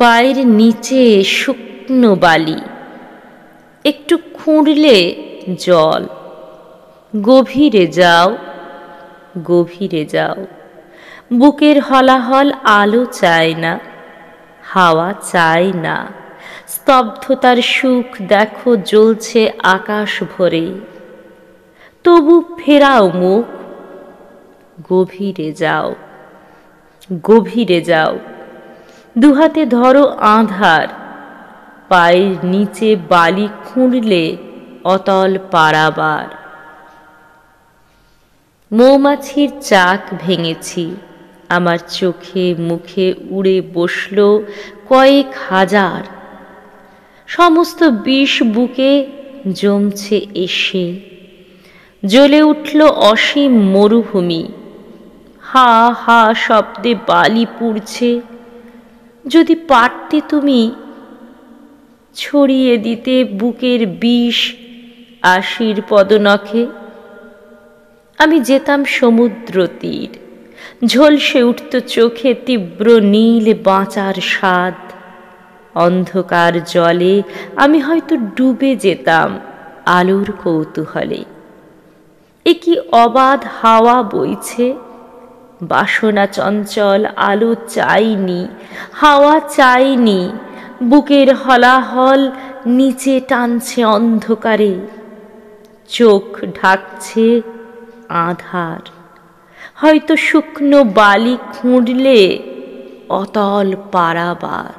পায়ের নিচে শুকনো বালি, একটু খুঁড়লে জল। গভীরে যাও, গভীরে যাও। বুকের হলাহল আলো চায় না, হাওয়া চায় না। স্তব্ধতার সুখ দেখো জ্বলছে আকাশ ভরে, তবু ফেরাও মুখ। গভীরে যাও, গভীরে যাও। দুহাতে ধরো আঁধার, পায়ের নিচে বালি খুঁড়লে অতল পারাবার। মৌমাছির চাক ভেঙেছি, আমার চোখে মুখে উড়ে বসল কয়েক হাজার। সমস্ত বিষ বুকে জমছে এসে, জ্বলে উঠল অসীম মরুভূমি। হা হা শব্দে বালি পুড়ছে। যদি পারতে তুমি ছড়িয়ে দিতে বুকের বিষ আশির পদনখে, আমি যেতাম সমুদ্র তীর। ঝলসে উঠত চোখে তীব্র নীল বাঁচার স্বাদ। অন্ধকার জলে আমি হয়তো ডুবে যেতাম আলোর কৌতূহলে। এ কি অবাধ হাওয়া বইছে, বাসনা চঞ্চল। আলো চাইনি, হাওয়া চাইনি, বুকের হলাহল নিচে টানছে অন্ধকারে। চোখ ঢাকছে আঁধার, হয়তো শুকনো বালি খুঁড়লে অতল পারাবার।